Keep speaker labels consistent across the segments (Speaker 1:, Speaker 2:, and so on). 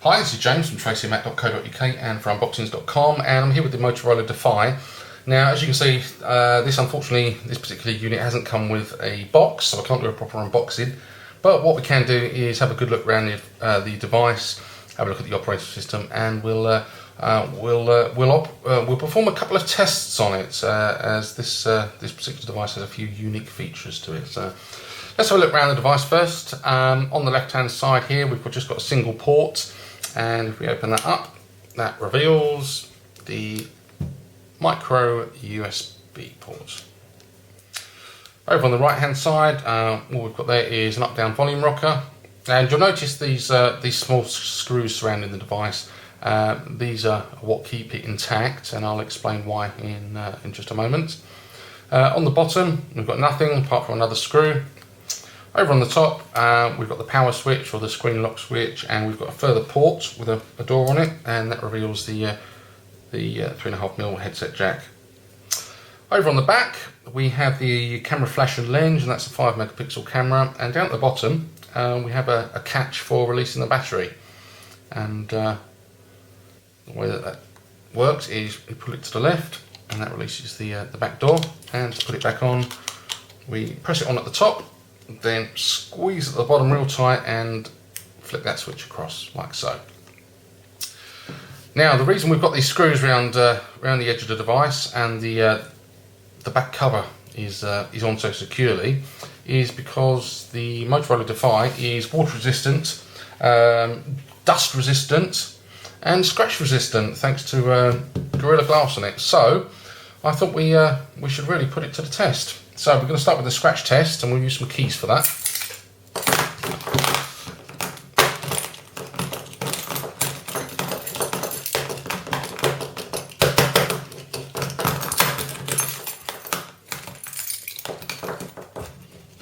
Speaker 1: Hi, this is James from tracymac.co.uk and from unboxings.com, and I'm here with the Motorola Defy. Now, as you can see, this particular unit hasn't come with a box, so I can't do a proper unboxing. But what we can do is have a good look around the device, have a look at the operating system, and we'll perform a couple of tests on it, as this particular device has a few unique features to it. So let's have a look around the device first. On the left-hand side here, we've just got a single port. And if we open that up, that reveals the micro USB port. Over on the right hand side, what we've got there is an up-down volume rocker, and you'll notice these small screws surrounding the device. These are what keep it intact, and I'll explain why in just a moment. On the bottom, we've got nothing apart from another screw. Over on the top, we've got the power switch or the screen lock switch, and we've got a further port with a door on it, and that reveals the 3.5mm headset jack. Over on the back, we have the camera flash and lens, and that's a 5-megapixel camera. And down at the bottom, we have a catch for releasing the battery. And the way that works is we pull it to the left, and that releases the back door. And to put it back on, we press it on at the top, then squeeze at the bottom real tight and flick that switch across like so. Now, the reason we've got these screws around the edge of the device and the back cover is on so securely is because the Motorola Defy is water resistant, dust resistant and scratch resistant thanks to Gorilla Glass on it. So I thought we should really put it to the test. So we're going to start with the scratch test, and we'll use some keys for that.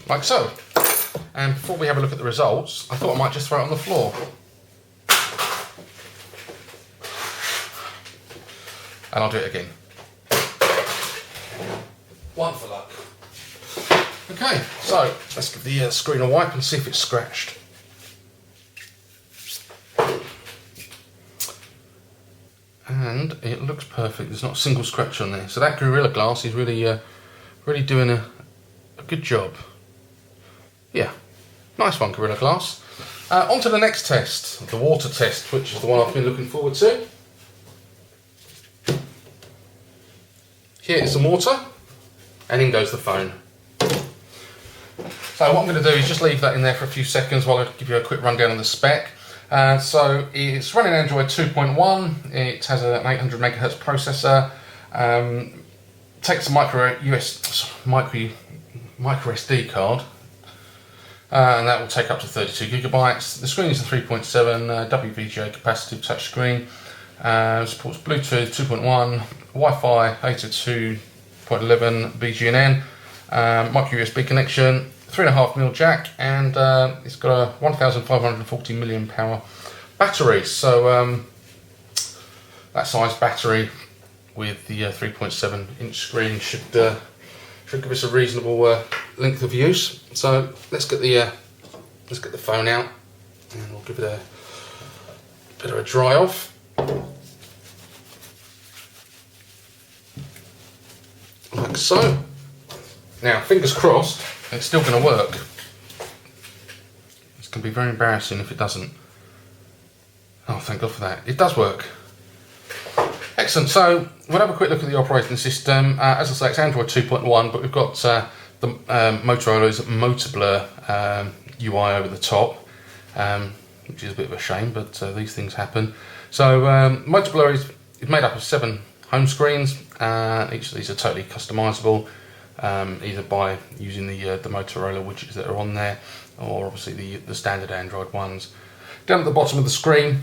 Speaker 1: Like so. And before we have a look at the results, I thought I might just throw it on the floor. And I'll do it again. One for luck. Okay, so let's give the screen a wipe and see if it's scratched. And it looks perfect. There's not a single scratch on there. So that Gorilla Glass is really doing a good job. Yeah, nice one, Gorilla Glass. On to the next test, the water test, which is the one I've been looking forward to. Here is some water, and in goes the phone. So what I'm going to do is just leave that in there for a few seconds while I give you a quick rundown on the spec. So it's running Android 2.1, it has an 800 megahertz processor, takes a micro SD card, and that will take up to 32 gigabytes. The screen is a 3.7 WVGA capacitive touchscreen, supports Bluetooth 2.1, Wi-Fi 802.11 BGNN, micro USB connection, 3.5mm jack, and it's got a 1540 mAh battery. So that size battery with the 3.7 inch screen should give us a reasonable length of use. So let's get the phone out, and we'll give it a bit of a dry off. Like so. Now, fingers crossed, it's still going to work. It's going to be very embarrassing if it doesn't. Oh, thank God for that. It does work. Excellent. So we'll have a quick look at the operating system. As I say, it's Android 2.1, but we've got the Motorola's Motoblur UI over the top, which is a bit of a shame, but these things happen. So Motoblur is made up of 7 home screens. Each of these are totally customizable, either by using the Motorola widgets that are on there, or obviously the standard Android ones. Down at the bottom of the screen,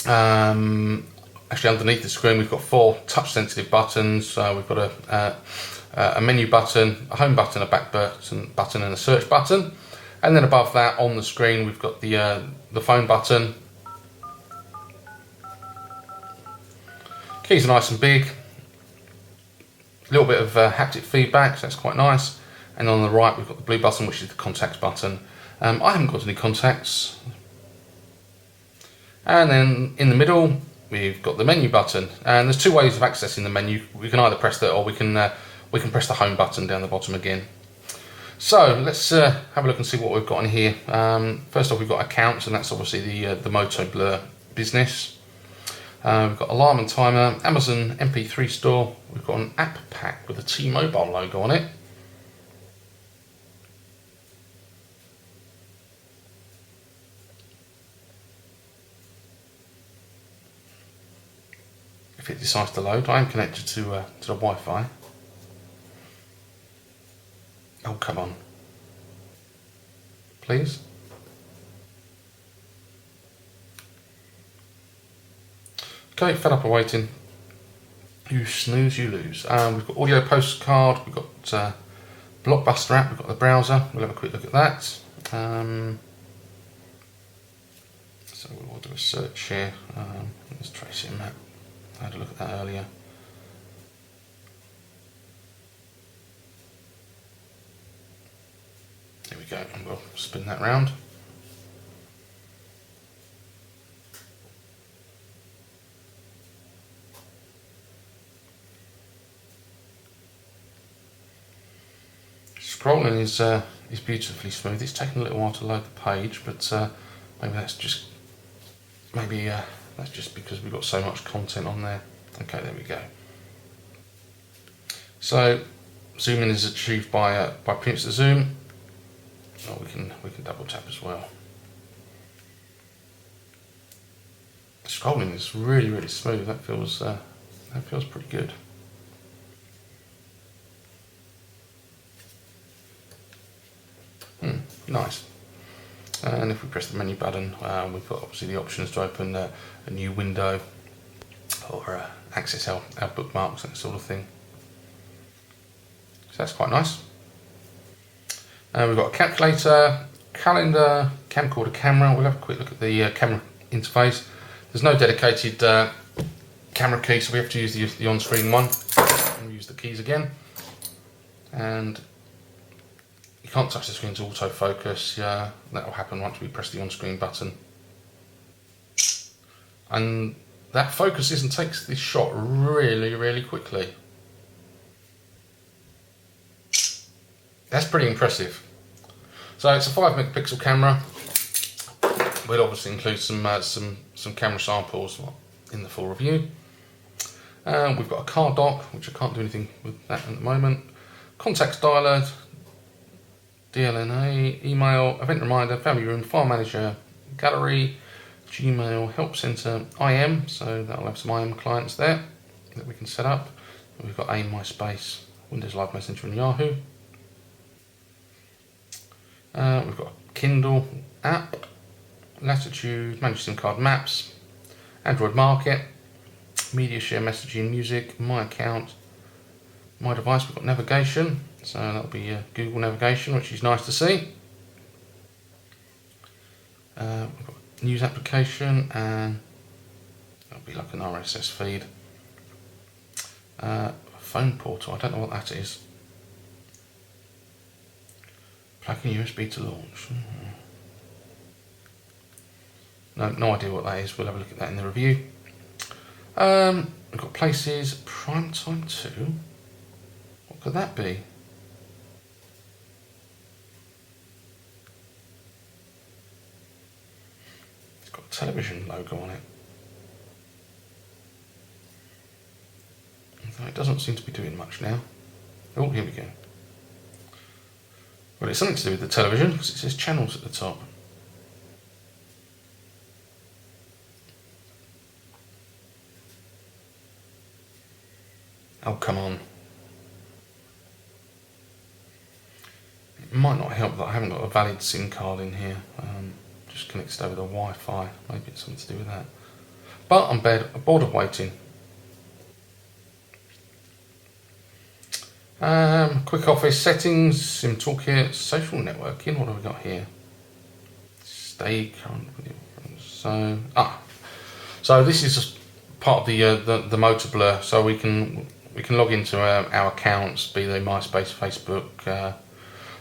Speaker 1: actually underneath the screen, we've got 4 touch-sensitive buttons. We've got a menu button, a home button, a back button, and a search button. And then above that, on the screen, we've got the phone button. Keys are nice and big. A little bit of haptic feedback, so that's quite nice. And on the right, we've got the blue button, which is the contacts button. I haven't got any contacts. And then in the middle, we've got the menu button. And there's two ways of accessing the menu. We can either press that, or we can press the home button down the bottom again. So let's have a look and see what we've got in here. First off, we've got accounts, and that's obviously the Moto Blur business. We've got alarm and timer, Amazon MP3 store. We've got an app pack with a T-Mobile logo on it. If it decides to load, I am connected to the Wi-Fi. Oh, come on. Please. Okay, fed up of waiting. You snooze, you lose. We've got audio postcard, we've got Blockbuster app, we've got the browser. We'll have a quick look at that. So we'll do a search here. Let's trace it in that. I had a look at that earlier. There we go, and we'll spin that round. Scrolling is beautifully smooth. It's taken a little while to load the page, but maybe that's just because we've got so much content on there. Okay, there we go. So zooming is achieved by pinch to zoom. Oh, we can double tap as well. Scrolling is really smooth. That feels pretty good. Nice. And if we press the menu button, we've got obviously the options to open a new window or access our bookmarks, that sort of thing. So that's quite nice. We've got a calculator, calendar, camcorder, camera. We'll have a quick look at the camera interface. There's no dedicated camera key, so we have to use the on-screen one and use the keys again. And you can't touch the screen to autofocus. Yeah, that will happen once we press the on-screen button. And that focuses and takes this shot really quickly. That's pretty impressive. So it's a 5 megapixel camera. We'll obviously include some camera samples in the full review. We've got a car dock, which I can't do anything with that at the moment. Contacts dialer, DLNA, email, event reminder, family room, file manager, gallery, Gmail, help center, IM, so that'll have some IM clients there that we can set up. We've got AIM, MySpace, Windows Live Messenger and Yahoo. We've got a Kindle app, Latitude, Manage SIM card maps, Android Market, Media Share Messaging, Music, My Account, My Device. We've got navigation, so that'll be Google navigation, which is nice to see. We've got news application, and that'll be like an RSS feed. Phone portal, I don't know what that is. Plugging USB to launch. No idea what that is. We'll have a look at that in the review. We've got places, Primetime 2. What could that be? It's got a television logo on it. Although it doesn't seem to be doing much now. Oh, here we go. Well, it's something to do with the television because it says channels at the top. Oh, come on. It might not help that I haven't got a valid SIM card in here. Just connected over the Wi-Fi. Maybe it's something to do with that. But I'm bored of waiting. Quick office settings, SIM toolkit, social networking. What have we got here? Stay current with your friends. So this is part of the Moto Blur. So we can log into our accounts, be they MySpace, Facebook,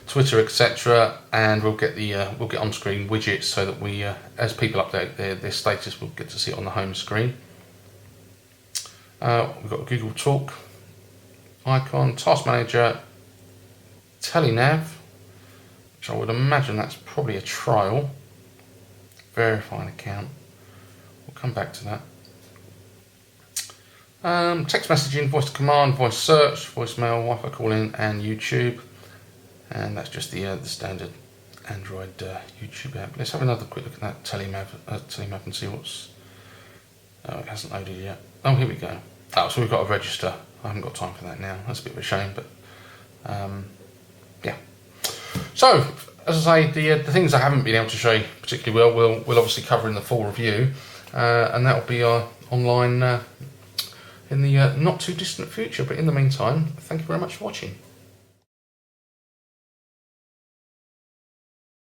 Speaker 1: Twitter, etc., and we'll get on-screen widgets so that we, as people update their status, we'll get to see it on the home screen. We've got a Google Talk icon, Task Manager, Telenav, which I would imagine that's probably a trial. Verify an account. We'll come back to that. Text messaging, voice to command, voice search, voicemail, Wi-Fi calling, and YouTube. And that's just the standard Android YouTube app. Let's have another quick look at that Telenav and see what's... Oh, it hasn't loaded yet. Oh, here we go. Oh, so we've got to register. I haven't got time for that now. That's a bit of a shame, but yeah. So, as I say, the things I haven't been able to show you particularly well, we'll obviously cover in the full review, and that will be online in the not too distant future. But in the meantime, thank you very much for watching.